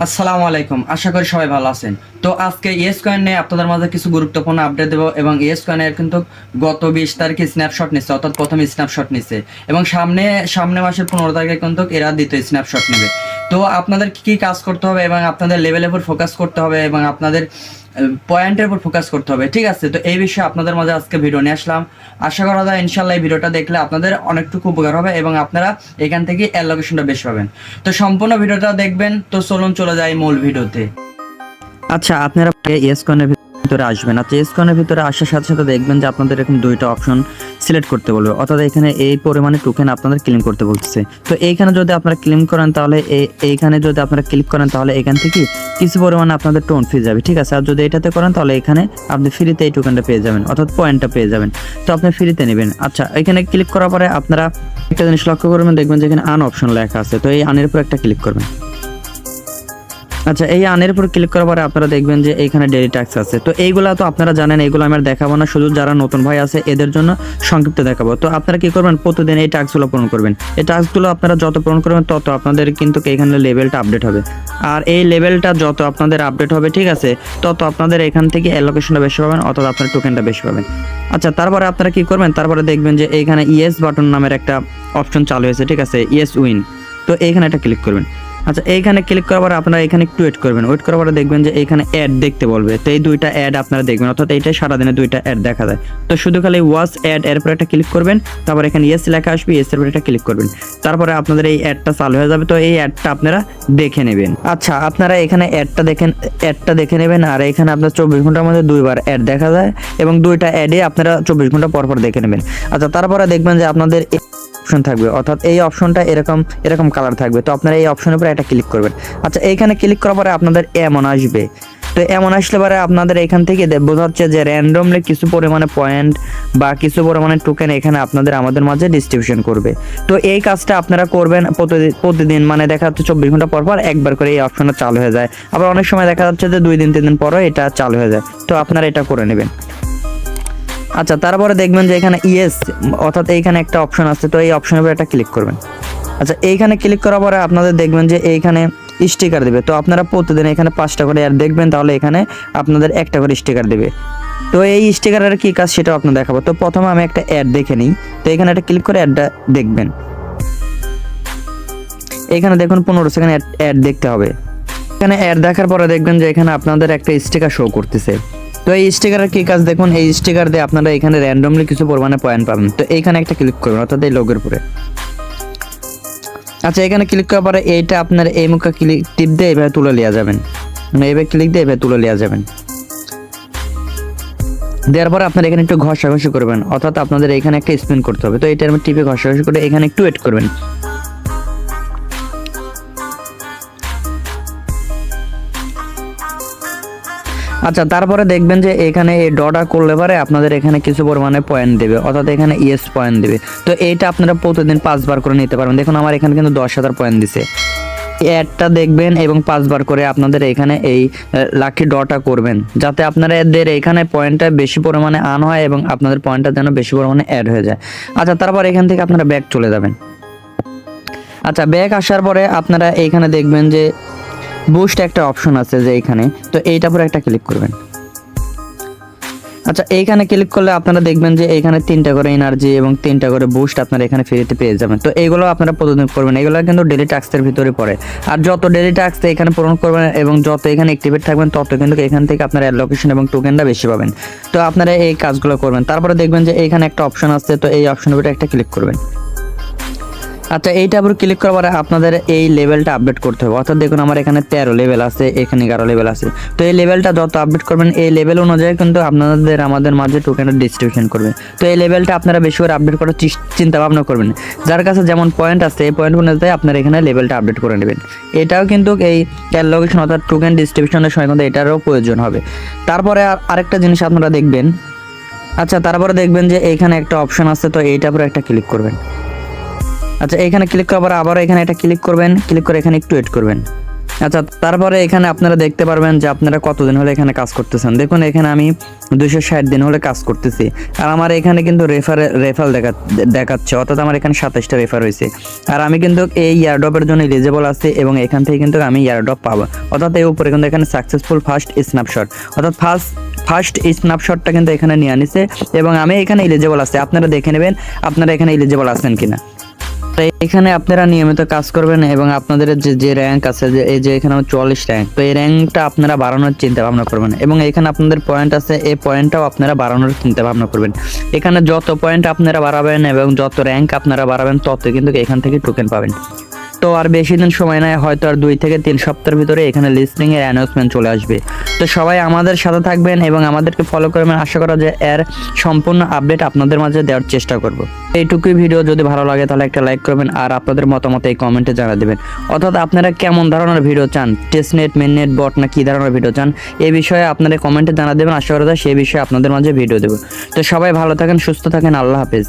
আসসালামু আলাইকুম, আশা করি সবাই ভালো আছেন। তো আজকে ইয়েস কয়েন নিয়ে আপনাদের মাঝে কিছু গুরুত্বপূর্ণ আপডেট দেবো এবং ইয়েস কয়েনের কিন্তু গত 20 তারিখে স্ন্যাপশট নিচ্ছে, অর্থাৎ প্রথম স্ন্যাপশট নিচ্ছে এবং সামনে মাসের 15 তারিখে কিন্তু এরা দ্বিতীয় স্ন্যাপশট নেবে। তো আপনাদের কি কাজ করতে হবে এবং আপনাদের লেভেলের উপর ফোকাস করতে হবে এবং আপনাদের পয়েন্টের উপর ফোকাস করতে হবে, ঠিক আছে? তো এই বিষয়ে আপনাদের মাঝে আজকে ভিডিও নিয়ে আসলাম। আশা করা যায় ইনশাল্লাহ এই ভিডিওটা দেখলে আপনাদের অনেকটুকু উপকার হবে এবং আপনারা এখান থেকে অ্যালোকেশনটা বেশি পাবেন। তো সম্পূর্ণ ভিডিওটা দেখবেন। তো চলুন চলে যাই মূল ভিডিওতে। আচ্ছা, আপনারা ইয়েস কয়েনের ভিতরে আসবেন। আচ্ছা, ইয়েস কয়েনের ভিতরে আসার সাথে সাথে দেখবেন যে আপনাদের এরকম দুইটা অপশন সিলেক্ট করতে বলবে, অর্থাৎ এখানে এই পরিমাণে টোকেন আপনাদের ক্লেম করতে বলতেছে। তো এইখানে যদি আপনারা ক্লেম করেন তাহলে এইখানে যদি আপনারা ক্লিক করেন তাহলে এখান থেকে কিছু পরিমাণে আপনাদের টোন ফি যাবে, ঠিক আছে? আর যদি এটাতে করেন তাহলে এখানে আপনি ফ্রিতে এই টোকেনটা পেয়ে যাবেন, অর্থাৎ পয়েন্টটা পেয়ে যাবেন। তো আপনি ফ্রিতে নেবেন। আচ্ছা, এখানে ক্লিক করার পরে আপনারা একটা জিনিস লক্ষ্য করবেন, দেখবেন যে এখানে আন অপশন লেখা আছে। তো এই আনের উপর একটা ক্লিক করবেন। আচ্ছা, এই আনের উপর ক্লিক করার পরে আপনারা দেখবেন যে এইখানে ডেইলি ট্যাক্স আছে। তো এইগুলা তো আপনারা জানেন, এইগুলো আমি আর দেখাবো না, শুধু যারা নতুন ভাই আছে এদের জন্য সংক্ষিপ্ত দেখাবো। তো আপনারা কি করবেন, প্রতিদিন এই ট্যাক্সগুলো পূরণ করবেন। এই ট্যাক্সগুলো আপনারা যত পূরণ করবেন তত আপনাদের কিন্তু এখানে লেভেলটা আপডেট হবে। আর এই লেভেলটা যত আপনাদের আপডেট হবে, ঠিক আছে, তত আপনাদের এখান থেকে অ্যালোকেশনটা বেশি পাবেন, অর্থাৎ আপনার টোকেনটা বেশি পাবেন। আচ্ছা, তারপরে আপনারা কি করবেন, তারপরে দেখবেন যে এইখানে ইয়েস বাটন নামের একটা অপশন চালু হয়েছে, ঠিক আছে, ইয়েস উইন। তো এইখানে একটা ক্লিক করবেন। আচ্ছা, এইখানে ক্লিক করার পরে আপনারা এখানে একটু ওয়েট করবেন। ওয়েট করার পরে দেখবেন যে এইখানে অ্যাড দেখতে বলবে। তো এই দুইটা অ্যাড আপনারা দেখবেন, অর্থাৎ এইটাই সারাদিনে দুইটা অ্যাড দেখা যায়। তো শুধু খালি ওয়াচ অ্যাড এর উপর একটা ক্লিক করবেন, তারপর এখানে ইয়েস লেখা আসবে, ইয়েস এর উপর একটা ক্লিক করবেন। তারপরে আপনাদের এই অ্যাডটা চালু হয়ে যাবে। তো এই অ্যাডটা আপনারা দেখে নেবেন। আচ্ছা, আপনারা এখানে অ্যাডটা দেখে নেবেন। আর এখানে আপনার 24 ঘন্টার মধ্যে দুইবার অ্যাড দেখা যায় এবং দুইটা অ্যাডে আপনারা 24 ঘন্টা পর পর দেখে নেবেন। আচ্ছা, তারপরে দেখবেন যে আপনাদের অপশন থাকবে, অর্থাৎ এই অপশনটা এরকম কালার থাকবে। তো আপনারা এই অপশনের উপরে একটা ক্লিক করবেন। আচ্ছা, এইখানে ক্লিক করার পরে আপনাদের এমন আসবে। তো এমন আসলে পরে আপনাদের এখান থেকে বোঝা হচ্ছে যে র্যান্ডমলি কিছু পরিমাণে পয়েন্ট বা কিছু পরিমাণে টোকেন এখানে আমাদের মাঝে ডিস্ট্রিবিউশন করবে। তো এই কাজটা আপনারা করবেন প্রতিদিন, মানে দেখা যাচ্ছে 24 ঘন্টা পর পর একবার করে এই অপশনটা চালু হয়ে যায়। আবার অনেক সময় দেখা যাচ্ছে যে 2 দিন 3 দিন পরও এটা চালু হয়ে যায়। তো আপনারা এটা করে নেবেন। আচ্ছা, তারপরে দেখবেন যে এখানে ইয়েস, অর্থাৎ এইখানে একটা অপশন আছে। তো এই অপশনের উপর একটা ক্লিক করবেন। আচ্ছা, এইখানে ক্লিক করার পরে আপনাদের দেখবেন যে এইখানে স্টিকার দেবে। তো আপনারা প্রতিদিন এখানে 5টা করে অ্যাড দেখবেন, তাহলে এখানে আপনাদের একটা করে স্টিকার দেবে। তো এই স্টিকারের কি কাজ সেটাও আপনার দেখাবো। তো প্রথমে আমি একটা অ্যাড দেখে নিই। তো এখানে একটা ক্লিক করে অ্যাডটা দেখবেন। এখানে দেখুন 15 সেকেন্ড অ্যাড দেখতে হবে। এখানে অ্যাড দেখার পরে দেখবেন যে এখানে আপনাদের একটা স্টিকার শো করতেছে। তো এই স্টিকারের কি কাজ দেখুন, এই স্টিকার দিয়ে আপনারা এখানে র্যান্ডমলি কিছু পরিমাণে পয়েন্ট পাবেন। তো এইখানে একটা ক্লিক করবেন, অর্থাৎ এই লোগোর উপরে। আচ্ছা, এখানে ক্লিক করার পরে এইটা আপনার এই মুখে ক্লিক টিপ দিয়ে এভাবে তুলে নেওয়া যাবেন, মানে এইভাবে ক্লিক দিয়ে এভাবে তুলে নেওয়া যাবেন। দেওয়ার পরে আপনারা এখানে একটু ঘষাঘষি করবেন, অর্থাৎ আপনাদের এখানে একটা স্পিন করতে হবে। তো এটার টিপে ঘষাঘষি করে এখানে একটু ওয়েট করবেন। আচ্ছা, তারপরে দেখবেন যে এখানে এই ডটা করলে পরে আপনাদের এখানে কিছু পরিমাণে পয়েন্ট দেবে, অর্থাৎ এখানে ইয়েস পয়েন্ট দেবে। তো এইটা আপনারা প্রতিদিন 5 বার করে নিতে পারবেন। দেখুন আমার এখানে কিন্তু 10,000 পয়েন্ট দিছে। অ্যাডটা দেখবেন এবং 5 বার করে আপনাদের এখানে এই লাকি ডটা করবেন, যাতে আপনাদের এখানে পয়েন্টটা বেশি পরিমাণে আন হয় এবং আপনাদের পয়েন্টটা যেন বেশি পরিমাণে অ্যাড হয়ে যায়। আচ্ছা, তারপর এখান থেকে আপনারা ব্যাক চলে যাবেন। আচ্ছা, ব্যাক আসার পরে আপনারা এইখানে দেখবেন যে বুস্ট একটা অপশন আছে যে এইখানে। তো এইটার উপরে একটা ক্লিক করবেন। আচ্ছা, এইখানে ক্লিক করলে আপনারা দেখবেন যে এইখানে 3টা করে এনার্জি এবং 3টা করে বুস্ট আপনারা এখানে ফ্রিতে পেয়ে যাবেন। তো এইগুলো আপনারা প্রতিদিন করবেন। এগুলো কিন্তু ডেইলি টাস্কের ভিতরে পড়ে। আর যত ডেইলি টাস্ক এখানে পূরণ করবেন এবং যত এখানে অ্যাক্টিভেট থাকবেন তত কিন্তু এখান থেকে আপনার অ্যালোকেশন এবং টোকেনটা বেশি পাবেন। তো আপনারা এই কাজগুলো করবেন। তারপরে দেখবেন যে এইখানে একটা অপশন আছে। তো এই অপশনের উপরে একটা ক্লিক করবেন। আচ্ছা, এইটা আবার ক্লিক করার পরে আপনাদের এই লেভেলটা আপডেট করতে হবে, অর্থাৎ দেখুন আমার এখানে 13 লেভেল আছে, এখানে 11 লেভেল আছে। তো এই লেভেলটা যত আপডেট করবেন এই লেভেল অনুযায়ী কিন্তু আমাদের মাঝে টোকেনের ডিস্ট্রিবিউশন করবে। তো এই লেভেলটা আপনারা বেশি করে আপডেট করার চিন্তা ভাবনা করবেন। যার কাছে যেমন পয়েন্ট আছে এই পয়েন্ট অনুযায়ী আপনারা এখানে লেভেলটা আপডেট করে নেবেন। এটাও কিন্তু এই অ্যালোকেশন অর্থাৎ টোকেন ডিস্ট্রিবিউশনের সময় কিন্তু এটারও প্রয়োজন হবে। তারপরে আরেকটা জিনিস আপনারা দেখবেন। আচ্ছা, তারপরে দেখবেন যে এইখানে একটা অপশন আছে। তো এইটার উপরে একটা ক্লিক করবেন। আচ্ছা, এখানে ক্লিক করার পর আবার এখানে একটা ক্লিক করবেন। ক্লিক করে এখানে একটু ওয়েট করবেন। আচ্ছা, তারপরে এখানে আপনারা দেখতে পারবেন যে আপনারা কতদিন হলে এখানে কাজ করতেছেন। দেখুন এখানে আমি 260 দিন হলে কাজ করতেছি, আর আমার এখানে কিন্তু রেফার দেখাচ্ছে, অর্থাৎ আমার এখানে 27টা রেফার হয়েছে। আর আমি কিন্তু এই ইয়ারড্রপের জন্য এলিজিবল আছে এবং এখান থেকে কিন্তু আমি ইয়ারড্রপ পাবো। অর্থাৎ এই উপরে কিন্তু এখানে সাকসেসফুল ফার্স্ট স্ন্যাপশট, অর্থাৎ ফার্স্ট স্ন্যাপশটটা কিন্তু এখানে নিয়ে আনিছে এবং আমি এখানে এলিজিবল আছে। আপনারা দেখে নেবেন আপনারা এখানে এলিজিবল আছেন কিনা। তো এখানে আপনারা নিয়মিত কাজ করবেন এবং আপনাদের যে র্যাঙ্ক আছে, যে এই যে এখানে 44 র্যাঙ্ক, তো এই র্যাঙ্কটা আপনারা বাড়ানোর চিন্তা ভাবনা করবেন এবং এখানে আপনাদের পয়েন্ট আছে, এই পয়েন্টটাও আপনারা বাড়ানোর চিন্তা ভাবনা করবেন। এখানে যত পয়েন্ট আপনারা বাড়াবেন এবং যত র্যাঙ্ক আপনারা বাড়াবেন তত কিন্তু এখান থেকে টোকেন পাবেন। তো আর বেশি দিন সময় নাই, হয়তো আর 2 থেকে 3 সপ্তাহের ভিতরে এখানে লিস্টিং এর অ্যানাউন্সমেন্ট চলে আসবে। তো সবাই আমাদের সাথে থাকবেন এবং আমাদেরকে ফলো করবেন। আশা করা যায় এর সম্পূর্ণ আপডেট আপনাদের মাঝে দেওয়ার চেষ্টা করব। এইটুকুই ভিডিও, যদি ভালো লাগে তাহলে একটা লাইক করবেন আর আপনাদের মতামত এই কমেন্টে জানিয়ে দেবেন। অর্থাৎ আপনারা কেমন ধরনের ভিডিও চান, টেস্টনেট, মেননেট, বট না কী ধরনের ভিডিও চান, এই বিষয়ে আপনারা কমেন্টে জানিয়ে দেবেন। আশা করা যায় সেই বিষয়ে আপনাদের মাঝে ভিডিও দেবো। তো সবাই ভালো থাকেন, সুস্থ থাকেন, আল্লাহ হাফেজ।